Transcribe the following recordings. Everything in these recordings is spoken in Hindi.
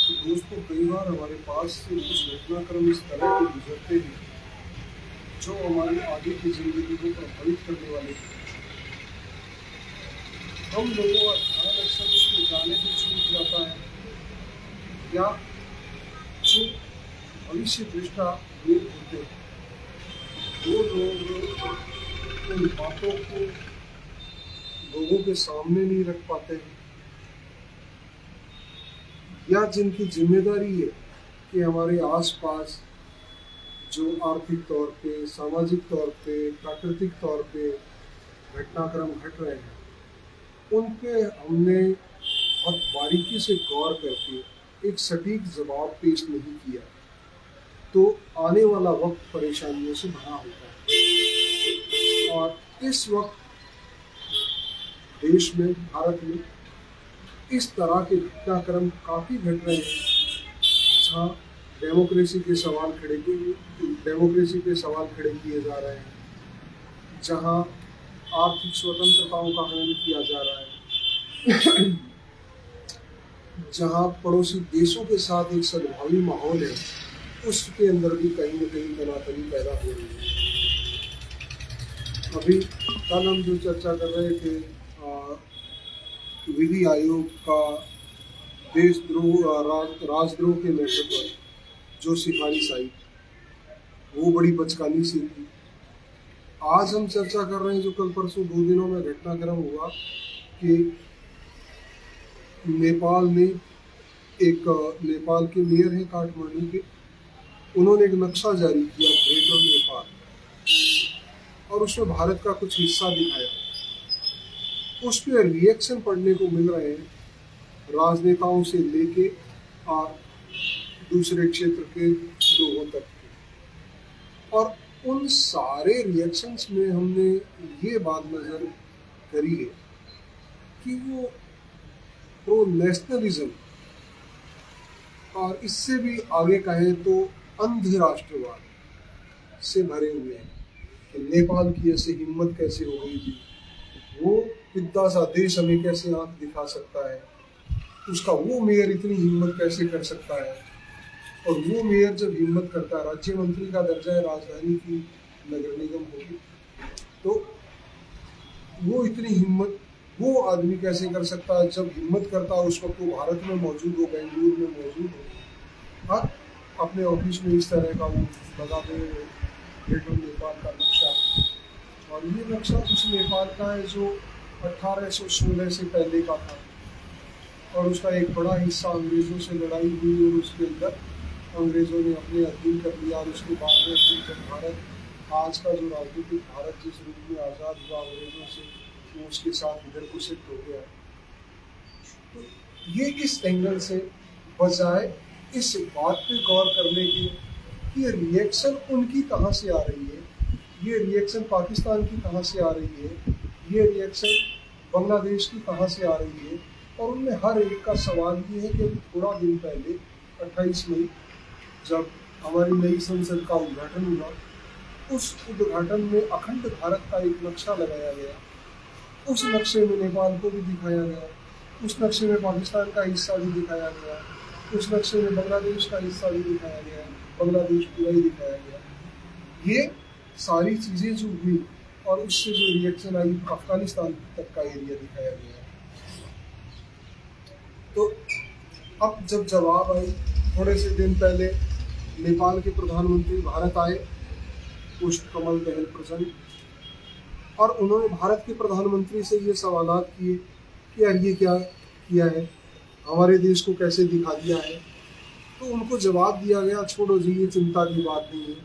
तो दोस्तों कई बार हमारे पास से कुछ घटनाक्रम इस तरह के गुजरते हैं जो हमारी आगे की जिंदगी को प्रभावित करने वाले हैं। हम लोगों का ध्यान अक्सर उसके जाने से छूट जाता है या जो भविष्य दृष्टा लोग होते हैं वो लोग उन बातों को लोगों के सामने नहीं रख पाते हैं या जिनकी जिम्मेदारी है कि हमारे आसपास जो आर्थिक तौर पे, सामाजिक तौर पे, प्राकृतिक तौर पे घटनाक्रम घट रहे हैं उन पे हमने बहुत बारीकी से गौर करके एक सटीक जवाब पेश नहीं किया तो आने वाला वक्त परेशानियों से भरा होता है। और इस वक्त देश में, भारत में इस तरह के घटनाक्रम काफ़ी घट रहे हैं जहाँ डेमोक्रेसी पे सवाल खड़े किए जा रहे हैं, जहाँ आर्थिक स्वतंत्रताओं का हनन किया जा रहा है, जहाँ पड़ोसी देशों के साथ एक सद्भावी माहौल है उसके अंदर भी कहीं न कहीं तनातनी पैदा हो रही है। अभी कल हम जो चर्चा कर रहे थे विधि आयोग का राजद्रोह के मैटर पर जो सिफारिश आई वो बड़ी बचकानी सी थी। आज हम चर्चा कर रहे हैं जो कल परसों 2 दिनों में घटनाक्रम हुआ कि नेपाल के मेयर हैं काठमांडू के, उन्होंने एक नक्शा जारी किया ग्रेटर नेपाल और उसमें भारत का कुछ हिस्सा दिखाया। उस पर रिएक्शन पढ़ने को मिल रहे हैं राजनेताओं से लेके और दूसरे क्षेत्र के लोगों तक के। और उन सारे रिएक्शंस में हमने ये बात नज़र करी है कि वो प्रो नेशनलिज्म और इससे भी आगे कहें तो अंध राष्ट्रवाद से भरे हुए हैं कि नेपाल की ऐसे हिम्मत कैसे हो गई थी, वो इतना सा देश हमें कैसे आंख दिखा सकता है, उसका वो मेयर इतनी हिम्मत कैसे कर सकता है। और वो मेयर जब हिम्मत करता है, राज्य मंत्री का दर्जा है, राजधानी की नगर निगम होगी, तो वो इतनी हिम्मत वो आदमी कैसे कर सकता है जब हिम्मत करता है उस वक्त वो भारत में मौजूद हो, बेंगलुरु में मौजूद हो, और अपने ऑफिस में इस तरह का वो लगा दे ग्रेटर नेपाल का नक्शा। और ये नक्शा उस नेपाल का है जो 1816 से पहले का था और उसका एक बड़ा हिस्सा अंग्रेज़ों से लड़ाई हुई और उसके अंदर अंग्रेज़ों ने अपने अधीन कर लिया। और उसके बाद में जब भारत आज का जो राजनीतिक भारत जिस रूप में आज़ाद हुआ अंग्रेज़ों से, वो उसके साथ इधर को शिफ्ट हो गया। तो ये इस एंगल से बजाय इस बात पे गौर करने की कि रिएक्शन उनकी कहाँ से आ रही है, ये रिएक्शन पाकिस्तान की कहाँ से आ रही है, ये रिएक्शन बांग्लादेश की कहाँ से आ रही है। और उनमें हर एक का सवाल ये है कि थोड़ा दिन पहले 28 मई जब हमारी नई संसद का उद्घाटन हुआ, उस उद्घाटन में अखंड भारत का एक नक्शा लगाया गया। उस नक्शे में नेपाल को भी दिखाया गया, उस नक्शे में पाकिस्तान का हिस्सा भी दिखाया गया, उस नक्शे में बांग्लादेश का हिस्सा भी दिखाया गया, बांग्लादेश पूरा ही दिखाया गया। ये सारी चीज़ें जो हुई और उससे जो रिएक्शन आई, अफगानिस्तान तक का एरिया दिखाया गया। तो अब जब जवाब आई, थोड़े से दिन पहले नेपाल के प्रधानमंत्री भारत आए, पुष्पकमल दहल प्रचंड, और उन्होंने भारत के प्रधानमंत्री से ये सवालात किए कि यार ये क्या किया है, हमारे देश को कैसे दिखा दिया है। तो उनको जवाब दिया गया, छोड़ो जी, ये चिंता की बात नहीं है,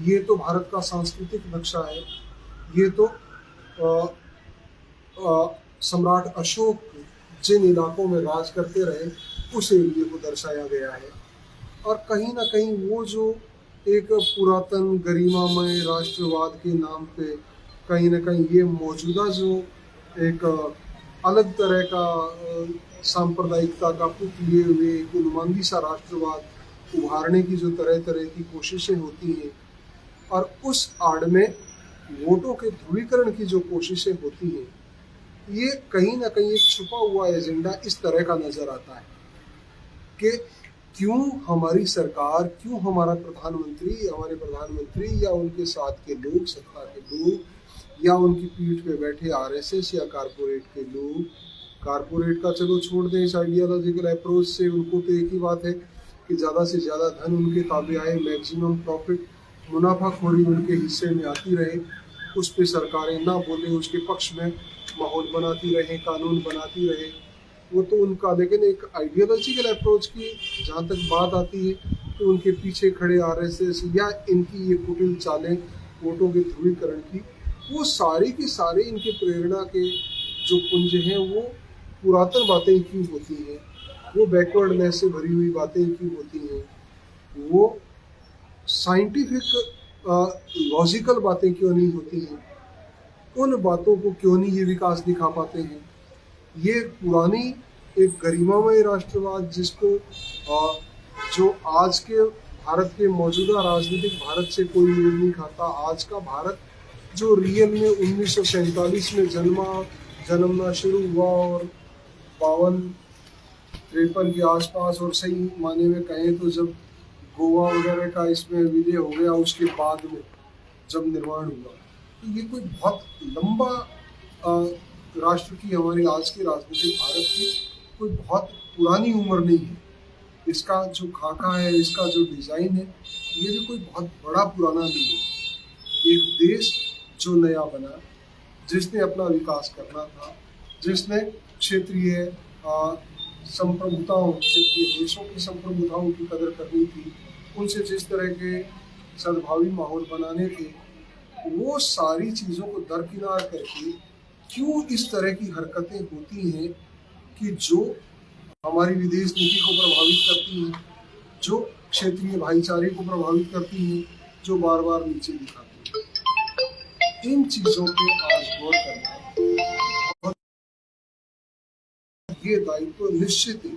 ये तो भारत का सांस्कृतिक नक्शा है, ये तो सम्राट अशोक जिन इलाकों में राज करते रहे उस एरिए को दर्शाया गया है। और कहीं ना कहीं वो जो एक पुरातन गरिमामय राष्ट्रवाद के नाम पे कहीं ना कहीं ये मौजूदा जो एक अलग तरह का सांप्रदायिकता का पुत लिए हुए एक उन्मादी सा राष्ट्रवाद उभारने की जो तरह तरह की कोशिशें होती हैं और उस आड़ में वोटों के ध्रुवीकरण की जो कोशिशें होती हैं, ये कहीं ना कहीं एक छुपा हुआ एजेंडा इस तरह का नज़र आता है कि क्यों हमारी सरकार, क्यों हमारा प्रधानमंत्री, हमारे प्रधानमंत्री या उनके साथ के लोग, सत्ता के लोग, या उनकी पीठ पे बैठे आरएसएस या कारपोरेट के लोग, कारपोरेट का चलो छोड़ दें, इस आइडियोलॉजिकल अप्रोच से उनको तो एक ही बात है कि ज़्यादा से ज़्यादा धन उनके ताबे आए, मैक्सिमम प्रॉफिट, मुनाफाखोरी उनके हिस्से में आती रहे, उस पर सरकारें ना बोले, उसके पक्ष में माहौल बनाती रहे, कानून बनाती रहे, वो तो उनका। लेकिन एक आइडियोलॉजिकल अप्रोच की जहाँ तक बात आती है तो उनके पीछे खड़े आरएसएस या इनकी ये कुटिल चालें वोटों के ध्रुवीकरण की, वो सारी की सारी इनके प्रेरणा के जो पुंज हैं वो पुरातन बातें क्यों होती हैं, वो बैकवर्डनेस से भरी हुई बातें क्यों होती हैं, वो साइंटिफिक लॉजिकल बातें क्यों नहीं होती हैं, उन बातों को क्यों नहीं ये विकास दिखा पाते हैं। ये पुरानी एक गरिमामय राष्ट्रवाद जिसको जो आज के भारत के मौजूदा राजनीतिक भारत से कोई मेल नहीं खाता, आज का भारत जो रियल में 1947 में जन्मना शुरू हुआ और 52-53 के आसपास, और सही माने में कहें तो जब गोवा वगैरह का इसमें विलय हो गया उसके बाद में जब निर्माण हुआ, तो ये कोई बहुत लंबा राष्ट्र की, हमारी आज की राजनीतिक भारत की कोई बहुत पुरानी उम्र नहीं है। इसका जो खाका है, इसका जो डिज़ाइन है, ये भी कोई बहुत बड़ा पुराना नहीं है। एक देश जो नया बना, जिसने अपना विकास करना था, जिसने क्षेत्रीय संप्रभुताओं, क्षेत्रीय देशों की संप्रभुताओं की कदर करनी थी, उनसे जिस तरह के सद्भावी माहौल बनाने थे, वो सारी चीज़ों को दरकिनार करके क्यों इस तरह की हरकतें होती हैं कि जो हमारी विदेश नीति को प्रभावित करती हैं, जो क्षेत्रीय भाईचारे को प्रभावित करती हैं, जो बार बार नीचे दिखाती हैं। इन चीज़ों पे आज गौर करना, और ये दायित्व निश्चित ही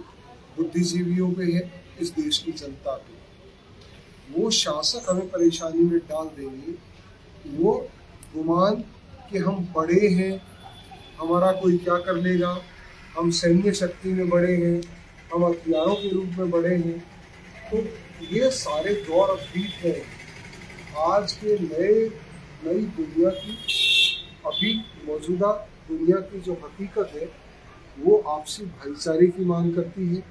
बुद्धिजीवियों पे है, इस देश की जनता पे। वो शासक हमें परेशानी में डाल देंगे, वो गुमान कि हम बड़े हैं, हमारा कोई क्या कर लेगा, हम सैन्य शक्ति में बड़े हैं, हम हथियारों के रूप में बड़े हैं, तो ये सारे दौर अब बीत गए। आज के नई दुनिया की, अभी मौजूदा दुनिया की जो हकीकत है, वो आपसी भाईचारे की मांग करती है,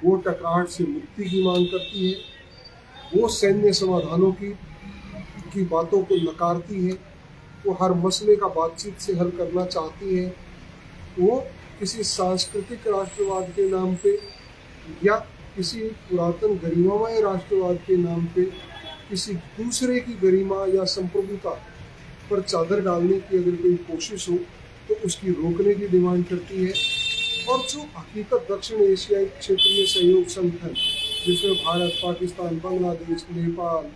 वो टकराहट से मुक्ति की मांग करती है, वो सैन्य समाधानों की बातों को नकारती है, वो हर मसले का बातचीत से हल करना चाहती है, वो किसी सांस्कृतिक राष्ट्रवाद के नाम पे या किसी पुरातन गरिमामय राष्ट्रवाद के नाम पे किसी दूसरे की गरिमा या संप्रभुता पर चादर डालने की अगर कोई कोशिश हो तो उसकी रोकने की डिमांड करती है। और जो हकीकत दक्षिण एशियाई क्षेत्रीय सहयोग संगठन, जिसमें भारत, पाकिस्तान, बांग्लादेश, नेपाल,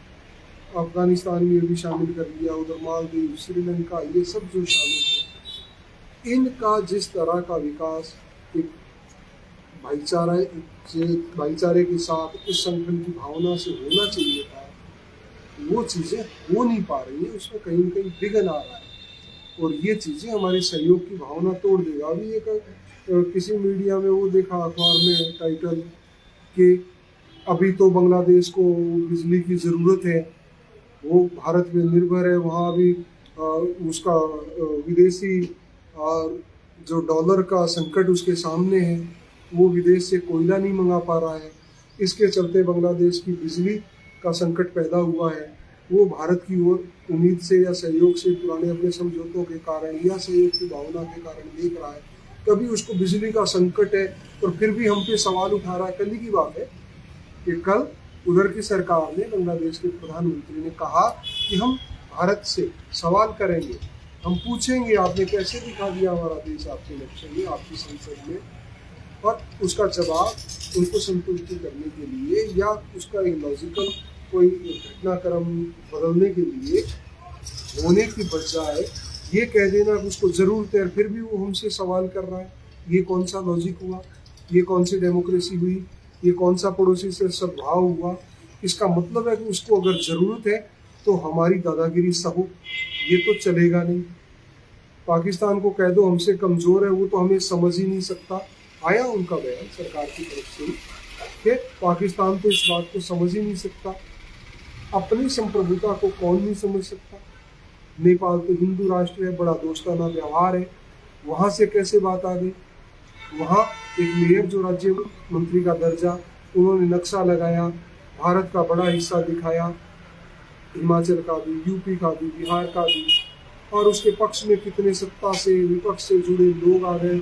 अफगानिस्तान में भी शामिल कर लिया, उधर मालदीव, श्रीलंका, ये सब जो शामिल है, इनका जिस तरह का विकास एक भाईचारे के साथ इस संगठन की भावना से होना चाहिए था, वो चीज़ें हो नहीं पा रही है, उसमें कहीं न कहीं विघ्न आ रहा है, और ये चीज़ें हमारे सहयोग की भावना तोड़ देगा। अभी एक किसी मीडिया में वो देखा, अखबार में टाइटल कि अभी तो बांग्लादेश को बिजली की ज़रूरत है, वो भारत में निर्भर है, वहाँ अभी उसका विदेशी जो डॉलर का संकट उसके सामने है, वो विदेश से कोयला नहीं मंगा पा रहा है, इसके चलते बांग्लादेश की बिजली का संकट पैदा हुआ है। वो भारत की ओर उम्मीद से या सहयोग से, पुराने अपने समझौतों के कारण या सहयोग की भावना के कारण देख रहा है, कभी उसको बिजली का संकट है और फिर भी हम पे सवाल उठा रहा है। कल की बात है कि कल उधर की सरकार ने, बांग्लादेश के प्रधानमंत्री ने कहा कि हम भारत से सवाल करेंगे, हम पूछेंगे आपने कैसे दिखा दिया हमारा देश आपके इलेक्शन में, आपकी संसद में, और उसका जवाब उनको संतुष्टि करने के लिए या उसका एक लॉजिकल कोई घटनाक्रम बदलने के लिए होने की बजाय ये कह देना कि उसको ज़रूरत है, फिर भी वो हमसे सवाल कर रहा है। ये कौन सा लॉजिक हुआ, ये कौन सी डेमोक्रेसी हुई, ये कौन सा पड़ोसी से सद्भाव हुआ। इसका मतलब है कि उसको अगर ज़रूरत है तो हमारी दादागिरी सहो, ये तो चलेगा नहीं। पाकिस्तान को कह दो हमसे कमज़ोर है, वो तो हमें समझ ही नहीं सकता। आया उनका बयान सरकार की तरफ से, कि पाकिस्तान तो इस बात को समझ ही नहीं सकता, अपनी संप्रभुता को कौन नहीं समझ सकता। नेपाल तो हिंदू राष्ट्र है, बड़ा दोस्ताना व्यवहार है, वहाँ से कैसे बात आ गई। वहाँ एक मेयर जो राज्य मंत्री का दर्जा, उन्होंने नक्शा लगाया, भारत का बड़ा हिस्सा दिखाया, हिमाचल का भी, यूपी का भी, बिहार का भी, और उसके पक्ष में कितने सत्ता से विपक्ष से जुड़े लोग आ गए।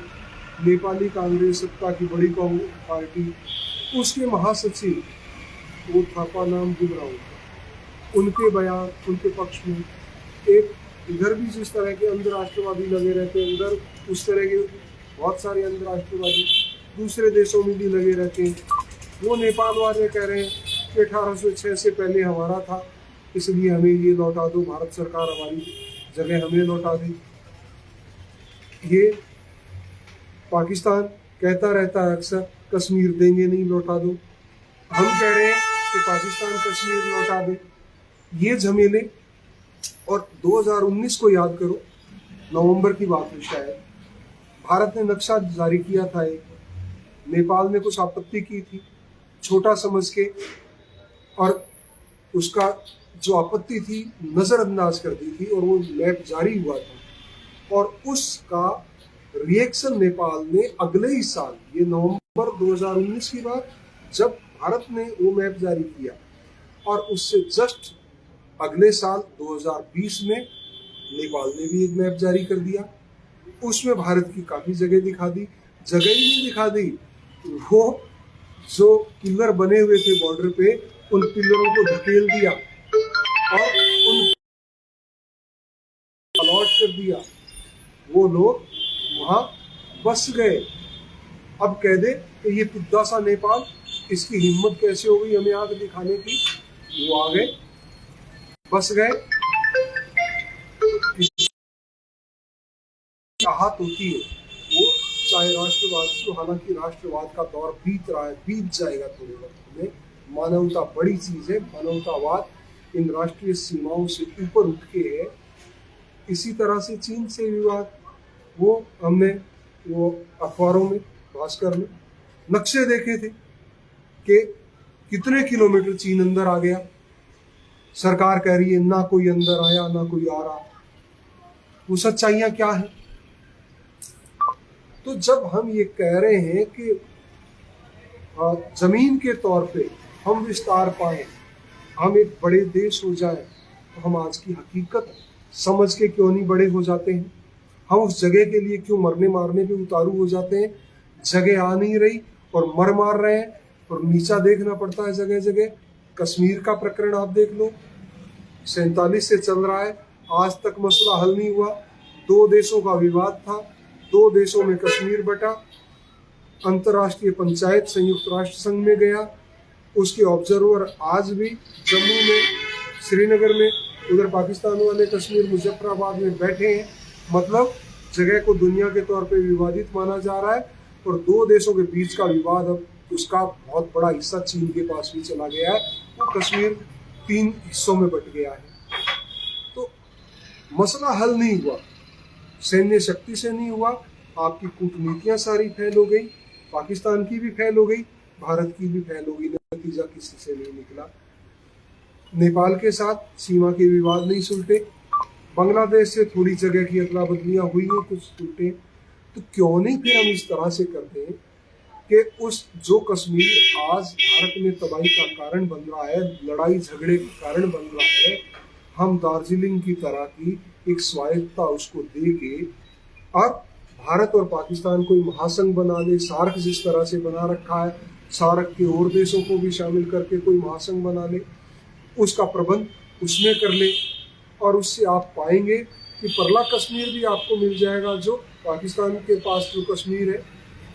नेपाली कांग्रेस सत्ता की बड़ी कांग्रेस पार्टी, उसके महासचिव वो थापा नाम गुमराह, उनके बयान, उनके पक्ष में एक इधर भी जिस तरह के अंतर्राष्ट्रवादी लगे रहते हैं, उधर उस तरह के बहुत सारे अंतर्राष्ट्रवादी दूसरे देशों में भी लगे रहते हैं। वो नेपाल वाले कह रहे हैं कि 1806 से पहले हमारा था, इसलिए हमें ये लौटा दो, भारत सरकार हमारी जगह हमें लौटा दी। ये पाकिस्तान कहता रहता है अक्सर कश्मीर देंगे नहीं, लौटा दो। हम कह रहे हैं कि पाकिस्तान कश्मीर लौटा दे। ये झमेले, और 2019 को याद करो, नवंबर की बात है शायद, भारत ने नक्शा जारी किया था एक, नेपाल ने कुछ आपत्ति की थी छोटा समझ के, और उसका जो आपत्ति थी नज़रअंदाज कर दी थी, और वो मैप जारी हुआ था। और उसका रिएक्शन नेपाल ने अगले ही साल, ये नवंबर 2019 की बात, जब भारत ने वो मैप जारी किया, और उससे जस्ट अगले साल 2020 में नेपाल ने भी एक मैप जारी कर दिया। उसमें भारत की काफ़ी जगह दिखा दी, जगह ही नहीं दिखा दी, वो जो पिलर बने हुए थे बॉर्डर पे, उन पिलरों को धकेल दिया और उन अलॉट कर दिया। वो लोग वहाँ बस गए। अब कह दे कि ये पिद्दा सा नेपाल, इसकी हिम्मत कैसे हो गई हमें आग दिखाने की। वो आ गए, बस गए। चाहत होती है वो, चाहे राष्ट्रवाद की, हालांकि राष्ट्रवाद का दौर बीत रहा है, बीत जाएगा थोड़े वक्त में। मानवता बड़ी चीज है, मानवतावाद इन राष्ट्रीय सीमाओं से ऊपर उठ के है। इसी तरह से चीन से विवाद, वो हमने वो अखबारों में, भास्कर में नक्शे देखे थे कि कितने किलोमीटर चीन अंदर आ गया। सरकार कह रही है ना कोई अंदर आया ना कोई आ रहा। वो सच्चाइयां क्या है? तो जब हम ये कह रहे हैं कि जमीन के तौर पे हम विस्तार पाए, हम एक बड़े देश हो जाए, तो हम आज की हकीकत समझ के क्यों नहीं बड़े हो जाते हैं? हम उस जगह के लिए क्यों मरने मारने पे उतारू हो जाते हैं? जगह आ नहीं रही और मर मार रहे हैं, और नीचा देखना पड़ता है जगह जगह। कश्मीर का प्रकरण आप देख लो, 47 से चल रहा है, आज तक मसला हल नहीं हुआ। 2 देशों का विवाद था, 2 देशों में कश्मीर बटा, अंतर्राष्ट्रीय पंचायत संयुक्त राष्ट्र संघ में गया, उसके ऑब्जर्वर आज भी जम्मू में, श्रीनगर में, उधर पाकिस्तान वाले कश्मीर मुजफ्फराबाद में बैठे हैं। मतलब जगह को दुनिया के तौर पे विवादित माना जा रहा है, और 2 देशों के बीच का विवाद अब उसका बहुत बड़ा हिस्सा चीन के पास भी चला गया है। वो कश्मीर 3 हिस्सों में बट गया है। तो मसला हल नहीं हुआ, सैन्य शक्ति से नहीं हुआ, आपकी कूटनीतियां सारी फैल हो गई, पाकिस्तान की भी फैल हो गई, भारत की भी फैल हो गई, नतीजा किसी से नहीं निकला। नेपाल के साथ सीमा के विवाद नहीं सुलटे, बांग्लादेश से थोड़ी जगह की अदला बदलियां हुई हैं, कुछ सुलटे। तो क्यों नहीं फिर हम इस तरह से करते हैं कि उस जो कश्मीर आज भारत में तबाही का कारण बन रहा है, लड़ाई झगड़े का कारण बन रहा है, हम दार्जिलिंग की तरह की एक स्वायत्तता उसको दे के, और भारत और पाकिस्तान कोई महासंघ बना ले, सार्क जिस तरह से बना रखा है, सार्क के और देशों को भी शामिल करके कोई महासंघ बना ले, उसका प्रबंध उसमें कर ले, और उससे आप पाएंगे कि परला कश्मीर भी आपको मिल जाएगा। जो पाकिस्तान के पास जो कश्मीर है,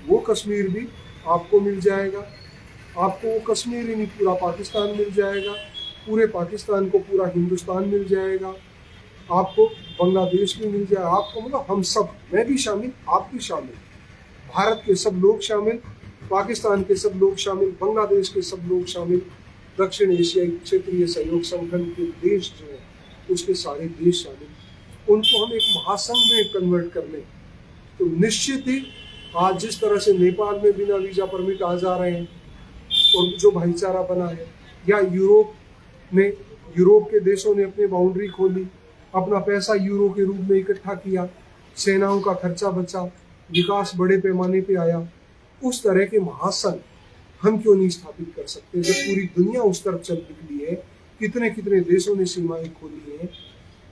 वो कश्मीर भी आपको मिल जाएगा। आपको वो कश्मीर ही नहीं, पूरा पाकिस्तान मिल जाएगा, पूरे पाकिस्तान को पूरा हिंदुस्तान मिल जाएगा, आपको बांग्लादेश भी मिल जाएगा, आपको मतलब हम सब, मैं भी शामिल, आप भी शामिल, भारत के सब लोग शामिल, पाकिस्तान के सब लोग शामिल, बांग्लादेश के सब लोग शामिल, दक्षिण एशियाई क्षेत्रीय सहयोग संगठन के देश जो है उसके सारे देश शामिल, उनको हम एक महासंघ में कन्वर्ट कर लें, तो निश्चित ही आज जिस तरह से नेपाल में बिना वीजा परमिट आ जा रहे हैं, और जो भाईचारा बना है, या यूरोप के देशों ने अपनी बाउंड्री खोली, अपना पैसा यूरो के रूप में इकट्ठा किया, सेनाओं का खर्चा बचा, विकास बड़े पैमाने पे आया। उस तरह के महासंघ हम क्यों नहीं स्थापित कर सकते जब पूरी दुनिया उस तरफ चल निकली है? कितने कितने देशों ने सीमाएं खोली हैं,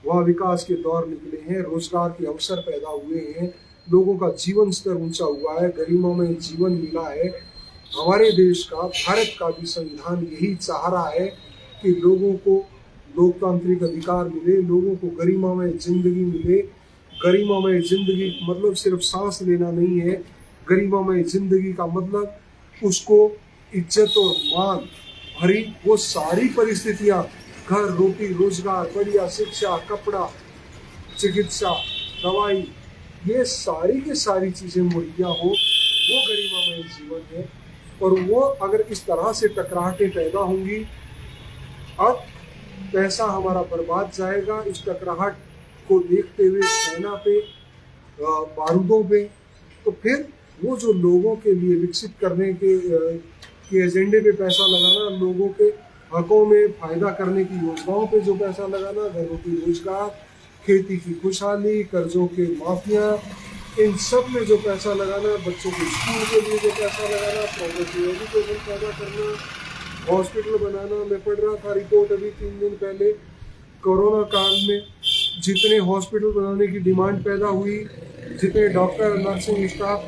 वहाँ विकास के दौर निकले हैं, रोजगार के अवसर पैदा हुए हैं, लोगों का जीवन स्तर ऊंचा हुआ है, गरीबों में जीवन मिला है। हमारे देश का, भारत का भी संविधान यही चाह रहा है कि लोगों को लोकतांत्रिक अधिकार मिले, लोगों को गरिमामय जिंदगी मिले। गरिमामय जिंदगी मतलब सिर्फ सांस लेना नहीं है, गरिमामय जिंदगी का मतलब उसको इज्जत और मान भरी वो सारी परिस्थितियां, घर, रोटी, रोजगार, बढ़िया शिक्षा, कपड़ा, चिकित्सा, दवाई, ये सारी की सारी चीजें मुहैया हो, वो गरिमामय जीवन है। और वो अगर इस तरह से टकराहटें पैदा होंगी, अब पैसा हमारा बर्बाद जाएगा इस टकराहट को देखते हुए, सेना पे, बारूदों पे, तो फिर वो जो लोगों के लिए विकसित करने के एजेंडे पे पैसा लगाना, लोगों के हकों में फायदा करने की योजनाओं पे जो पैसा लगाना, घरों की रोजगार, खेती की खुशहाली, कर्जों के माफिया, इन सब में जो पैसा लगाना, बच्चों के स्कूल के लिए जो पैसा लगाना, प्रोग्रेसिव एजुकेशन पैदा करना, हॉस्पिटल बनाना। मैं पढ़ रहा था रिपोर्ट अभी 3 दिन पहले, कोरोना काल में जितने हॉस्पिटल बनाने की डिमांड पैदा हुई, जितने डॉक्टर, नर्सिंग स्टाफ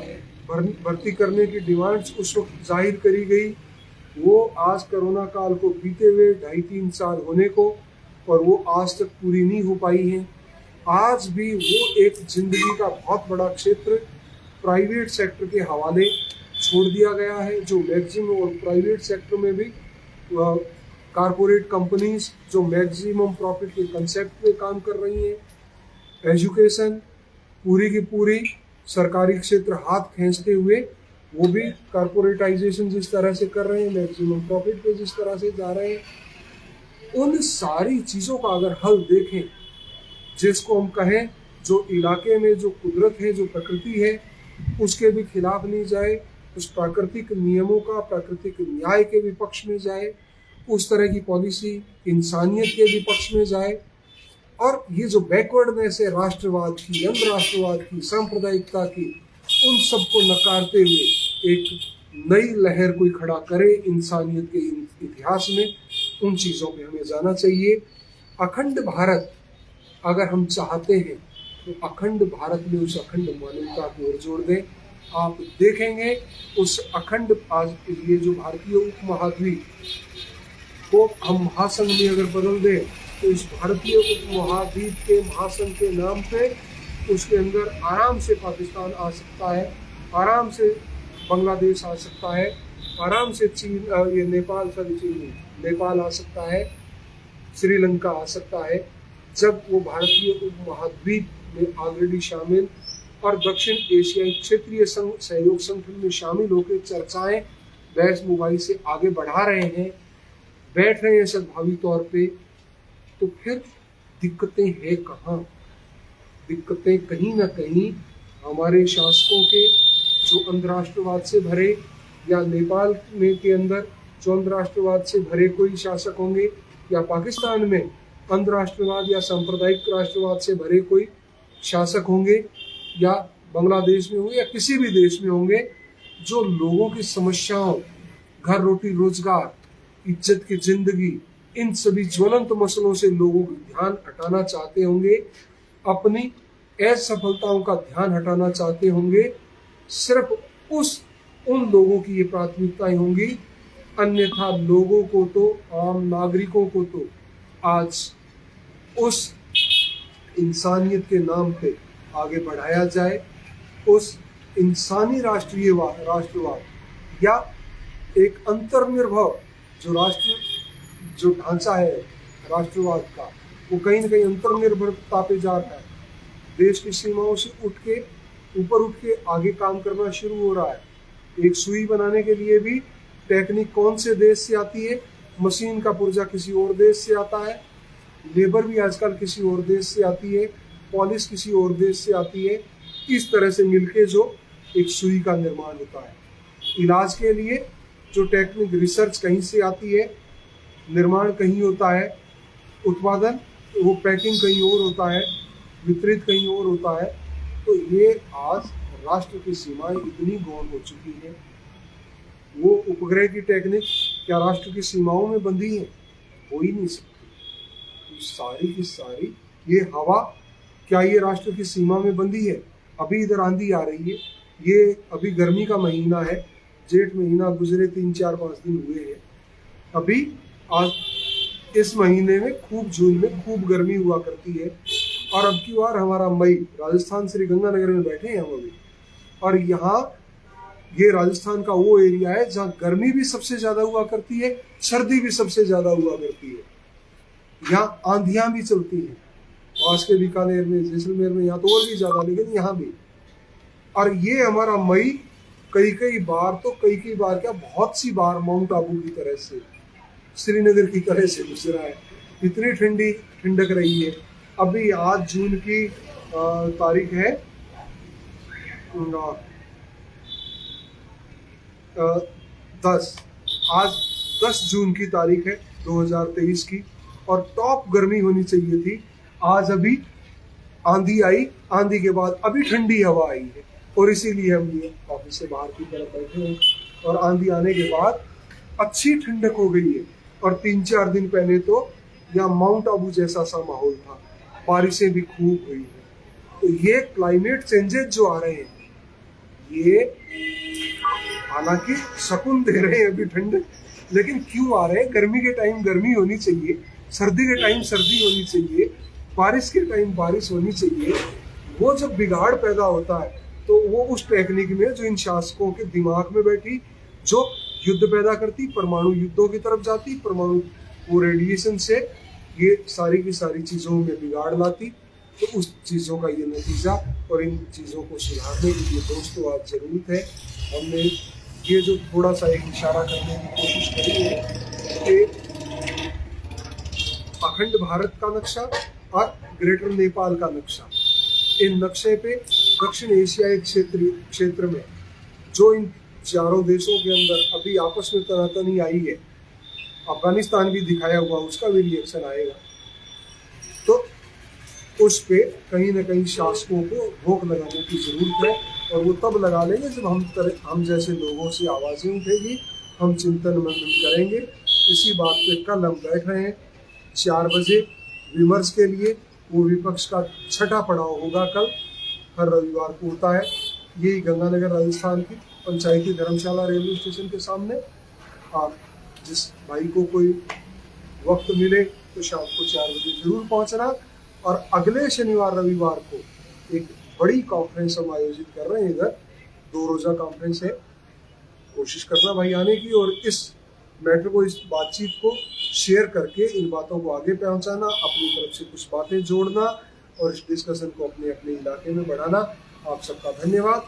भर्ती करने की डिमांड्स उस वक्त जाहिर करी गई, वो आज कोरोना काल को बीते हुए 2.5-3 साल होने को, और वो आज तक पूरी नहीं हो पाई हैं। आज भी वो एक जिंदगी का बहुत बड़ा क्षेत्र प्राइवेट सेक्टर के हवाले छोड़ दिया गया है, जो मैक्सिमम, और प्राइवेट सेक्टर में भी कारपोरेट कंपनीज जो मैक्सिमम प्रॉफिट के कंसेप्ट पे काम कर रही हैं। एजुकेशन पूरी की पूरी सरकारी क्षेत्र हाथ खींचते हुए वो भी कारपोरेटाइजेशन जिस तरह से कर रहे हैं, मैक्सिमम प्रॉफिट पे जिस तरह से जा रहे हैं, उन सारी चीज़ों का अगर हल देखें, जिसको हम कहें जो इलाके में जो कुदरत है, जो प्रकृति है, उसके भी खिलाफ नहीं जाए, उस प्राकृतिक नियमों का, प्राकृतिक न्याय के विपक्ष में जाए, उस तरह की पॉलिसी इंसानियत के विपक्ष में जाए, और ये जो बैकवर्डनेस है राष्ट्रवाद की, अंधराष्ट्रवाद की, सांप्रदायिकता की, उन सबको नकारते हुए एक नई लहर कोई खड़ा करे इंसानियत के इतिहास में, उन चीज़ों पे हमें जाना चाहिए। अखंड भारत अगर हम चाहते हैं तो अखंड भारत में उस अखंड मानवता की ओर जोड़ दें। आप देखेंगे उस अखंड, आज ये जो भारतीय उपमहाद्वीप को हम महासंघ में अगर बदल दें, तो इस भारतीय उपमहाद्वीप के महासंघ के नाम पे उसके अंदर आराम से पाकिस्तान आ सकता है, आराम से बांग्लादेश आ सकता है, आराम से चीन, ये नेपाल आ सकता है, श्रीलंका आ सकता है, जब वो भारतीय उपमहाद्वीप में ऑलरेडी शामिल और दक्षिण एशियाई क्षेत्रीय सहयोग संगठन में शामिल होकर चर्चाएं बहस मुबाही से आगे बढ़ा रहे हैं, बैठ रहे हैं सद्भावी तौर पे, तो फिर दिक्कतें हैं कहाँ? दिक्कतें कहीं ना कहीं हमारे शासकों के जो अंधराष्ट्रवाद से भरे, या नेपाल में के अंदर जो अंधराष्ट्रवाद से भरे कोई शासक होंगे, या पाकिस्तान में अंधराष्ट्रवाद या सांप्रदायिक राष्ट्रवाद से भरे कोई शासक होंगे, या बांग्लादेश में होंगे, या किसी भी देश में होंगे, जो लोगों की समस्याओं, घर, रोटी, रोजगार, इज्जत की जिंदगी, इन सभी ज्वलंत मसलों से लोगों का ध्यान हटाना चाहते होंगे, अपनी असफलताओं का ध्यान हटाना चाहते होंगे, सिर्फ उन लोगों की ये प्राथमिकताएं होंगी। अन्यथा लोगों को तो, आम नागरिकों को तो आज उस इंसानियत के नाम पे आगे बढ़ाया जाए, उस इंसानी राष्ट्रवाद या एक अंतर्निर्भर जो ढांचा है राष्ट्रवाद का, वो कहीं ना कहीं अंतर्निर्भरता पे जा रहा है। देश की सीमाओं से उठ के आगे काम करना शुरू हो रहा है। एक सुई बनाने के लिए भी टेक्निक कौन से देश से आती है? मशीन का पुर्जा किसी और देश से आता है, लेबर भी आजकल किसी और देश से आती है, पॉलिश किसी और देश से आती है। इस तरह से मिलके जो एक सुई का निर्माण होता है। इलाज के लिए जो टेक्निक रिसर्च कहीं से आती है, निर्माण कहीं होता है, उत्पादन वो पैकिंग कहीं और होता है, वितरित कहीं और होता है। तो ये आज राष्ट्र की सीमाएं इतनी गौण हो चुकी है। वो उपग्रह की टेक्निक क्या राष्ट्र की सीमाओं में बंधी है? हो ही नहीं सकती। तो सारी की सारी ये हवा क्या ये राष्ट्र की सीमा में बंधी है? अभी इधर आंधी आ रही है, ये अभी गर्मी का महीना है, जेठ महीना गुजरे 3-4-5 दिन हुए हैं। अभी आज इस महीने में खूब जून में खूब गर्मी हुआ करती है, और अब की बार हमारा मई, राजस्थान श्री गंगानगर में बैठे हैं हम अभी, और यहाँ ये राजस्थान का वो एरिया है जहाँ गर्मी भी सबसे ज्यादा हुआ करती है, सर्दी भी सबसे ज्यादा हुआ करती है। यहाँ आंधियां भी चलती हैं, आज के बीकानेर में, जैसलमेर में, यहाँ तो और भी ज्यादा, लेकिन यहाँ भी। और ये हमारा मई कई बार क्या बहुत सी बार माउंट आबू की तरह से, श्रीनगर की तरह से गुजरा है। इतनी ठंडी ठंडक रही है। अभी आज जून की तारीख है 10, आज 10 जून की तारीख है 2023 की, और टॉप गर्मी होनी चाहिए थी। आज अभी आंधी आई, आंधी के बाद अभी ठंडी हवा आई है, और इसीलिए हम ये ऑफिस से बाहर की तरफ बैठे हैं। और आंधी आने के बाद अच्छी ठंडक हो गई है, और 3-4 दिन पहले तो यहाँ माउंट आबू जैसा सा माहौल था, बारिशें भी खूब हुई है। तो ये क्लाइमेट चेंजेस जो आ रहे हैं, ये हालांकि शकुन दे रहे हैं अभी ठंडक, लेकिन क्यों आ रहे हैं? गर्मी के टाइम गर्मी होनी चाहिए, सर्दी के टाइम सर्दी होनी चाहिए, बारिश के टाइम बारिश होनी चाहिए। वो जब बिगाड़ पैदा होता है तो वो उस टेक्निक में जो इन शासकों के दिमाग में बैठी, जो युद्ध पैदा करती, परमाणु युद्धों की तरफ जाती, परमाणु वो रेडिएशन से ये सारी की सारी चीज़ों में बिगाड़ लाती, तो उस चीज़ों का ये नतीजा। और इन चीज़ों को सुधारने के लिए दोस्तों आज ज़रूरत है। हमने ये जो थोड़ा सा एक इशारा करने की कोशिश करी है कि अखंड भारत का नक्शा और ग्रेटर नेपाल का नक्शा, इन नक्शे पे दक्षिण एशियाई क्षेत्र में जो इन चारों देशों के अंदर अभी आपस में तनातनी आई है, अफगानिस्तान भी दिखाया हुआ, उसका भी रिएक्शन आएगा, तो उस पे कहीं ना कहीं शासकों को रोक लगाने की जरूरत है। और वो तब लगा लेंगे जब हम जैसे लोगों से आवाज़ें उठेगी, हम चिंतन मनन करेंगे। इसी बात पे कल हम बैठ रहे हैं 4 बजे विमर्श के लिए। वो विपक्ष का छठा पड़ाव होगा कल, हर रविवार को होता है। यही गंगानगर राजस्थान की पंचायती धर्मशाला रेलवे स्टेशन के सामने। आप जिस भाई को कोई वक्त मिले तो शाम को 4 बजे जरूर पहुंचना। और अगले शनिवार रविवार को एक बड़ी कॉन्फ्रेंस हम आयोजित कर रहे हैं, इधर 2 रोजा कॉन्फ्रेंस है। कोशिश करना भाई आने की, और इस मैटर को, इस बातचीत को शेयर करके इन बातों को आगे पहुंचाना, अपनी तरफ से कुछ बातें जोड़ना और इस डिस्कशन को अपने अपने इलाके में बढ़ाना। आप सबका धन्यवाद।